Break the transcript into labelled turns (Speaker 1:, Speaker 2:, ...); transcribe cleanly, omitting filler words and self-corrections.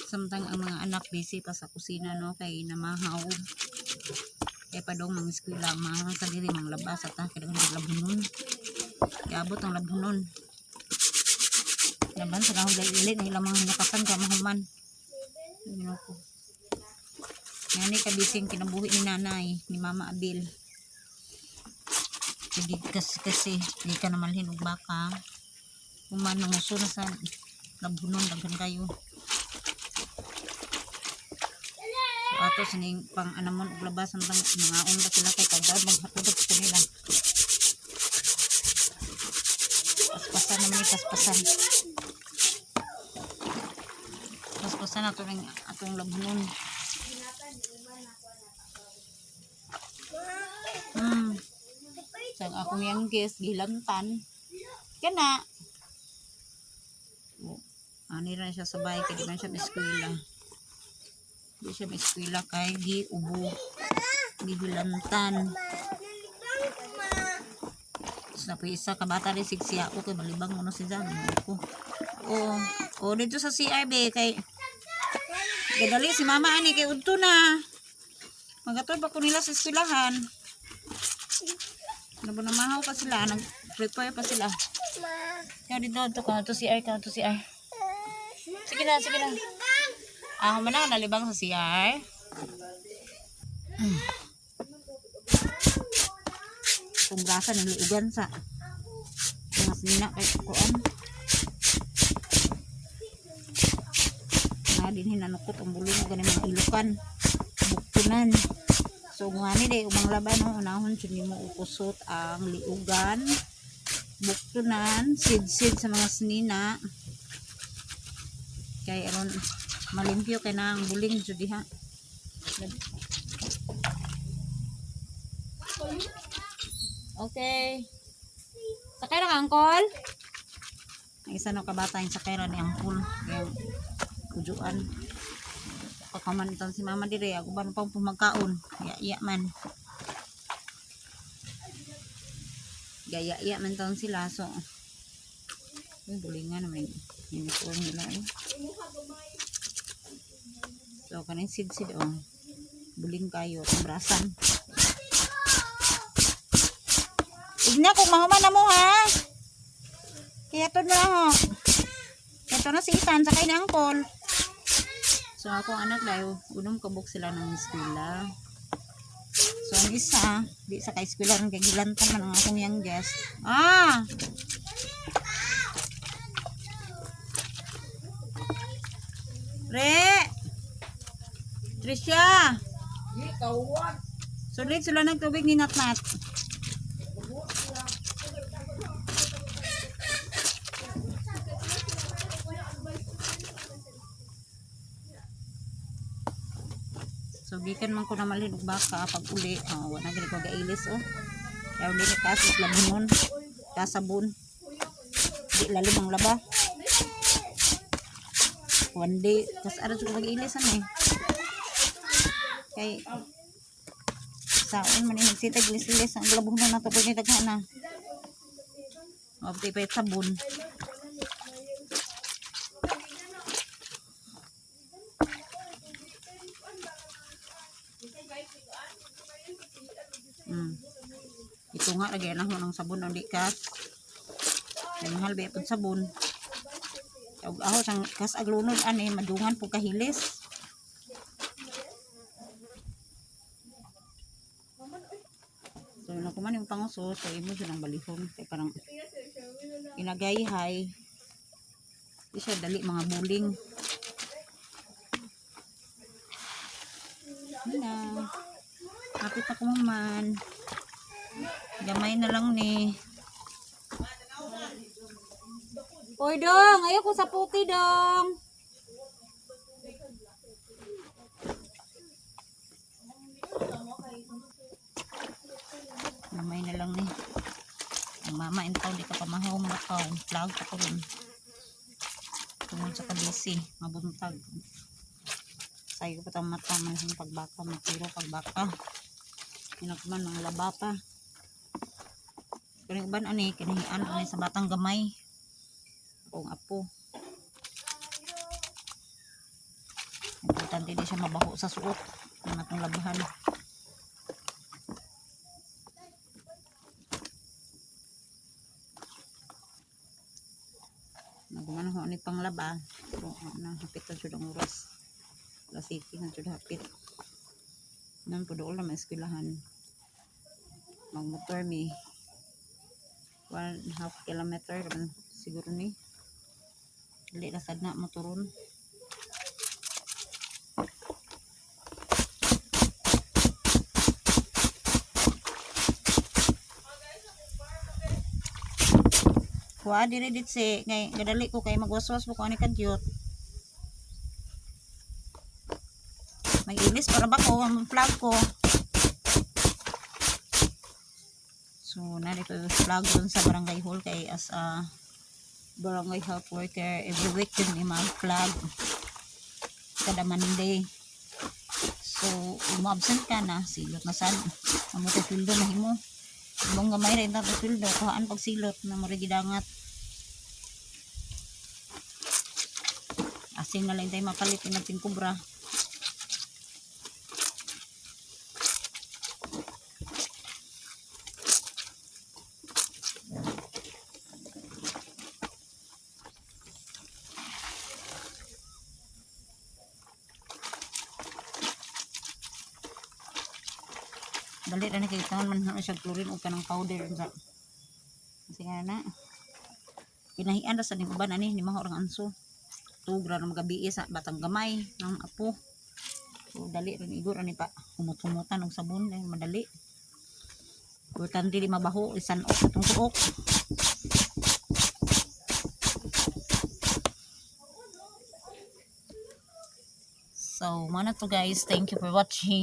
Speaker 1: Samtang ang mga anak busy pa sa kusina no kay namahaw. Kaya pa daw mga eskwela mga sa diri mga labas at kailangan labhunon. Iabot ang labhunon. Laban sa kahulay ilit na ilang mga hinakasan ka mahuman. Yun ako. Yan ay kabising kinabuhi ni nanay, ni Mama Abil. Hindi kasi hindi ka namalhin og baka. Human nanguso na sa labhunon daghan kayo. Ato sining pang anamon og labas ang mga unta sila kay kagad maghatod ko nila. Paspasan naman paspasan. Paspasan atong labnon. Sang akong youngest gilantan. Kana. Ani ra siya sabay kay di man siya eskwela. Di siya eskwela kay giubo. Gilantan. Sa isa ka bata rin siya ako kay balibang mo si Jan ko. Oh dito sa CRB kay gadali si mama ani kay udto na. Magatod pa ko nila sa eskwelahan. Namahaw pa sila, nag-prepare pa sila. Kaya dito to CR. Sige na. Ako man na nalibang sa CR. Kumbrasa ng liugan sa mga sinina kay kuan. Din hinanukot ang bulong ganin mga ilukan. Buktunan. So ngani day umang laban no unahon sini mo ukusot ang liugan. Buktunan, sid sa mga sinina. Kay aron malimpyo kay na ang buling jud diha. Okay. Sakay ra ka, Uncle? Ang isa no kabata yung sakay ra ni Uncle. Yung kujuan. Pagkaman si mama dire, ako ba pang pumagkaon. Iya man. Gaya man taon sila. So, yung bulingan naman. Uniform nila eh. So, kanin sid oh. Buling kayo. Pambrasan. Igna kung mahuman na mo ha. Kaya to na ho. Ito na si Ethan sakay ni Uncle. So ako anak dayo, unong kabuk sila ng eskwela. So ang isa, di sa ka-eskwela rin kagilantan man ang akong youngest. Tricia. Sulit sila ng tubig ni Natnat. So gikan man ko na malhin og baka pag uli, wala gani ko gailis Kaya uli ni kasos labunon, kasabon. Di lalim ang laba. One day, kas ara ko gailis Kay saon man ni sitag lis-lis ang labunon nato pag ni daghana. Mabti pa sabon. Ito nga lagi na ng sabon ang dikas. May mahal ba itong sabon. Ako sang kas aglunod ani madungan po kahilis. So nakuman yung panguso so imo silang balihon kay parang inagayhay. Di siya dali mga buling. Na. Kapit ako man. Gamay na lang ni. Hoy dong, ayoko sa puti dong. Gamay na lang ni. Ang mama intaw di ka pamahaw mga tao. Vlog ako rin. Tungod sa kabisi, mabuntag. Sayo pa tang mata man yung pagbaka, matiro pagbaka. Inagman mga laba pa. Kani uban ani kinahian ani sa batang gamay. Kung apo. Importante di siya mabaho sa suot ng atong labahan. Naguman ho ni panglaba. Pero hapit na siya ng oras. Lasiti na siya hapit. Nang po doon na may eskwelahan. Magmotor mi 1.5 kilometer siguro ni. Dili na sad na motoron. Kuha dire dit si ngay gadali ko kay magwaswas mo ko ani kadyot. Mag-ilis para ba ko ang vlog ko. So narito yung vlog dun sa barangay hall kay as a barangay health worker every week yun yung mga vlog kada Monday. So umabsent ka na silot na sad amo ko pildo na himo ibang gamay rin na pildo kuhaan pag silot na marigidangat asin na lang tayo mapalit yung natin kubra. Dali na nakikita man na siya chlorine o kanang powder sa kasi nga na pinahian ra sa ning uban ani ni mga orang anso tugra na magabi sa batang gamay ng apo. So dali rin igor ani pa humut-humutan og sabon dahil madali. Importante di mabaho isan ok atong tuok. So, mana to guys. Thank you for watching.